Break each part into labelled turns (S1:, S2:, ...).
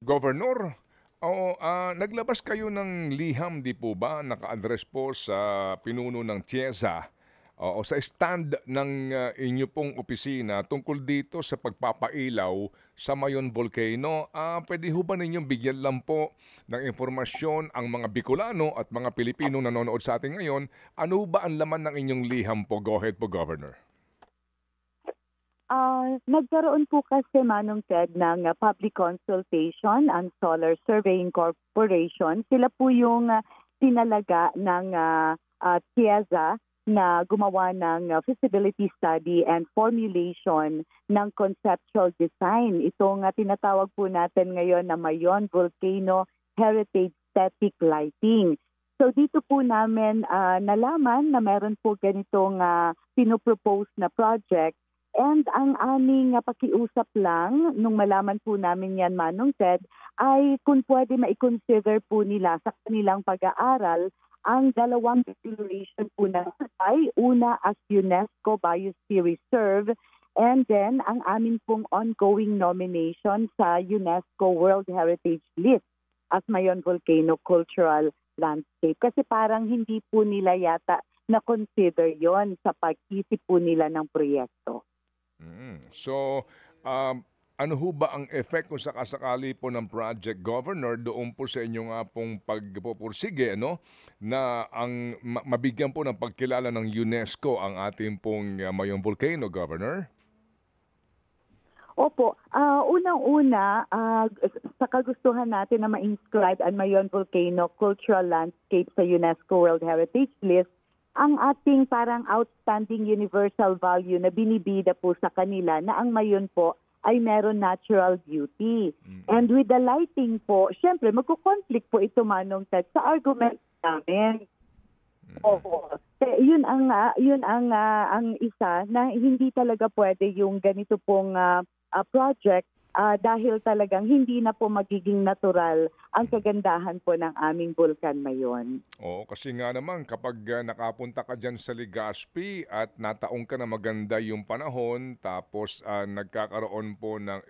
S1: Governor, naglabas kayo ng liham, di po ba, naka-address po sa pinuno ng TIEZA o sa stand ng inyo pong opisina tungkol dito sa pagpapailaw sa Mayon Volcano. Pwede ho ba ninyong bigyan lang po ng informasyon ang mga Bicolano at mga Pilipino nanonood sa atin ngayon? Ano ba ang laman ng inyong liham po? Go ahead po, Governor.
S2: Nagkaroon po kasi, Manong Ted, ng public consultation ang Solar Surveying Corporation. Sila po yung tinalaga ng TIEZA na gumawa ng feasibility study and formulation ng conceptual design. Itong tinatawag po natin ngayon na Mayon Volcano Heritage Static Lighting. So dito po namin nalaman na meron po ganitong pinopropose na project. And ang aming pakiusap lang, nung malaman po namin yan, Manong Ted, ay kung pwede ma-consider po nila sa kanilang pag-aaral ang dalawang declaration po na ay una as UNESCO Biosphere Reserve and then ang amin pong ongoing nomination sa UNESCO World Heritage List as Mayon Volcano Cultural Landscape. Kasi parang hindi po nila yata na-consider yon sa pag-isip po nila ng proyekto.
S1: So, ano ho ba ang effect kung sakasakali po ng project, Governor, doon po sa inyo nga pong pagpupursige, no? Na ang mabigyan po ng pagkilala ng UNESCO ang ating pong Mayon Volcano, Governor?
S2: Opo, unang-una, sa kagustuhan natin na ma-inscribe ang Mayon Volcano Cultural Landscape sa UNESCO World Heritage List, ang ating parang outstanding universal value na binibida po sa kanila na ang Mayon po ay meron natural beauty. And with the lighting po, syempre magko-conflict po ito, Manong Ted, sa argument namin. Oo. Yun ang isa na hindi talaga pwede yung ganito pong project dahil talagang hindi na po magiging natural ang kagandahan po ng aming bulkan Mayon.
S1: Oo, kasi nga naman kapag nakapunta ka dyan sa Legazpi at nataong ka na maganda yung panahon tapos nagkakaroon po ng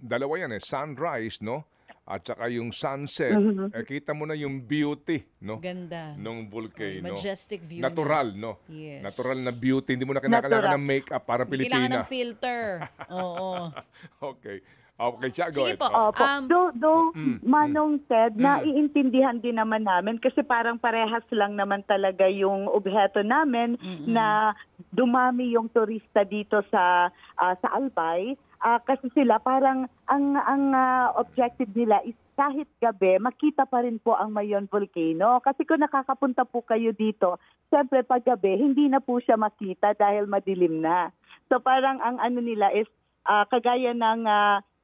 S1: dalawa yan sunrise, no? At saka yung sunset, kita mo na yung beauty, no?
S3: Ganda.
S1: Nung volcano.
S3: Majestic view.
S1: Natural, no?
S3: Yes.
S1: Natural na beauty. Hindi mo na kailangan ng makeup para Pilipina.
S3: Kailangan ng filter. Oo.
S1: Okay. Okay, siya, go
S3: Sige
S1: ahead.
S3: po.
S2: Manong Ted, naiintindihan din naman namin kasi parang parehas lang naman talaga yung obheto namin na dumami yung turista dito sa Albay. Kasi sila parang ang objective nila is kahit gabi, makita pa rin po ang Mayon Volcano. Kasi kung nakakapunta po kayo dito, siyempre pag gabi, hindi na po siya makita dahil madilim na. So parang ang ano nila is kagaya ng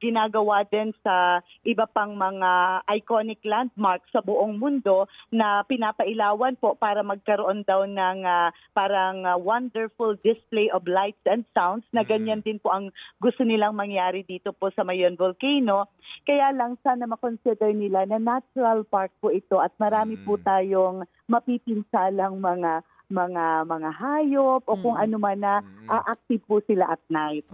S2: ginagawa din sa iba pang mga iconic landmarks sa buong mundo na pinapailawan po para magkaroon daw ng parang wonderful display of lights and sounds na ganyan din po ang gusto nilang mangyari dito po sa Mayon Volcano. Kaya lang sana makonsider nila na natural park po ito at marami po tayong mapipinsalang mga hayop o kung ano man na active po sila at night.